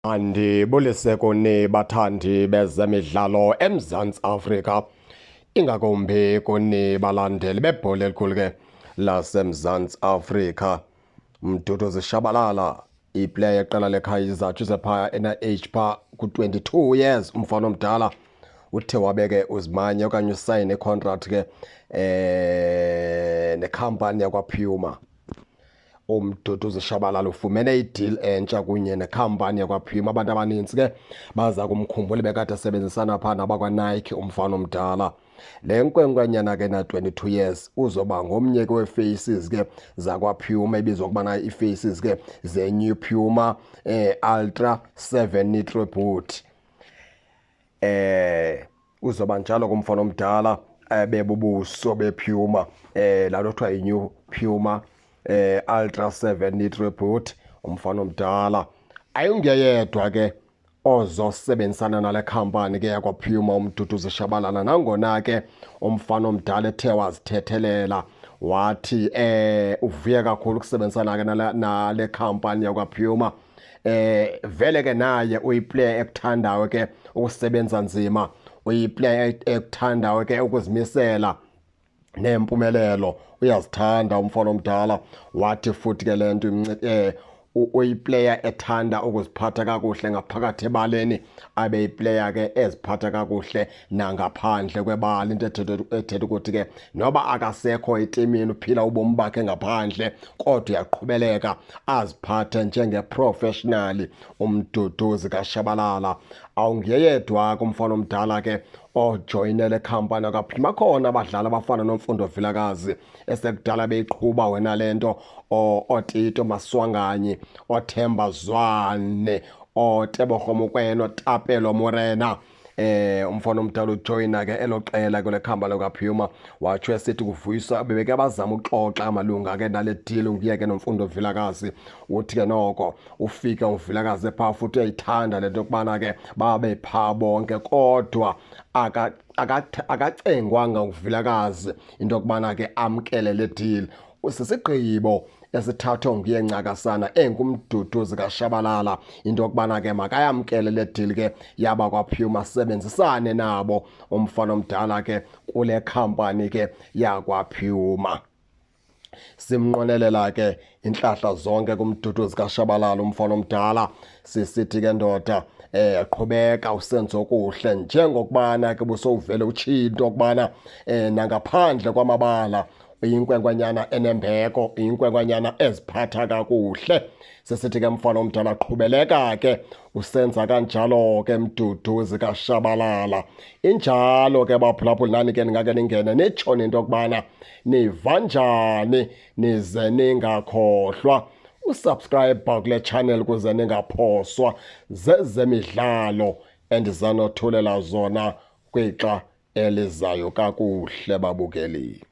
Andibulise kuni bathandi bezemidlalo eMzantsi Afrika, ingakumbi kuni balandeli bebhola elikhulu ke laseMzantsi Afrika. Mduduzi Shabalala, iplayer yeqela leKaizer Chiefs phaya ena-age pha ku-22 years, umfana omdala uthe wabeke uzimanye okanye usayine icontract ke nekhampani yakwaPuma. Umduduzi Shabalala ufumene ideal entsha kunye nekhampani yakwaPuma. Abantu abaninzi ke baza kumkhumbula bekade asebenzisana phaa nabakwaNike, umfana omdala. Le nkwenkwenyana ke na-22 years uzoba ngomnye ke wee-faces ke zakwaPuma, ebizwa ukubana ii-faces ke ze-New Puma Ultra 7 Nitro Boot. Uzoba njalo kumfana omdala bebubuso bePuma, laa nto kuthiwa yi-New Puma Ultra 7 Nitro Boot. Umfana omdala ayingeyedwa ke ozosebenzisana nale khampani ke yakwaPuma umduduzi Shabalala, nangona ke umfana omdala ethe wazithethelela wathi uvuye kakhulu ukusebenzisana ke nale khampani yakwaPuma. Vele ke naye uyiplayer ekuthandayo ke ukusebenza nzima, uyiplayer ekuthandayo ke ukuzimisela nempumelelo, uyazithanda umfana omdala. Wathi futhi ke le nto uyiplayer ethanda ukuziphatha kakuhle ngaphakathi ebaleni, abe yiplayer ke eziphatha kakuhle nangaphandle kwebala. Into ethetha ukuthi ke noba akasekho etimini uphila ubomi bakhe ngaphandle, kodwa uyaqhubeleka aziphathe njenge-professional umduduzi kaShabalala. Awungeyedwa kumfana omdala ke ojoyinele khampani yakwaPuma. Khona abadlali abafana noMfundo Vilakazi esekudala beyiqhuba wena le nto, oTito Maswanganyi, oThemba Zwane, oTebogo Mokoena, oTapelo Morena. Umfana omdala ujoyina ke elo qela kule khampani yakwaPuma. Watsho esithi kuvuyiswa bebeke bazama ukuxoxa malunga ke nale deal nguye ke noMfundo Vilakazi. Uthi ke noko ufike uVilakazi phaa futhi uyayithanda le nto yokubana ke babe phaa bonke, kodwa akacengwanga uVilakazi into yokubana ke amkele le deal. Sisigqibo esithathwe nguye Ncakasana engumduduzi kaShabalala into yokubana ke makayamkele le deal ke yaba kwaPuma, sebenzisane nabo umfana omdala ke kule khampani ke yakwaPuma. Simnqwenelela ke inhlahla zonke kumduduzi kaShabalala umfana omdala. Sisithi ke ndoda qhubeka usenzo okuhle, njengokubana ke busowuvele utshilo into yokubana nangaphandle kwamabala uyinkwenkwenyana enembeko, uyinkwenkwenyana eziphatha kakuhle. Sisithi ke mfana omdala qhubeleka ke usenza kanjalo ke mduduzi kaShabalala. Injalo ke baphulaphuli, nani ke ningake ningene nitsho into yokubana niva njani, nize ningakhohlwa usubscribe kule channel kuze ningaphoswa zezemidlalo endizanothulela zona kwixa elizayo kakuhle babukeli.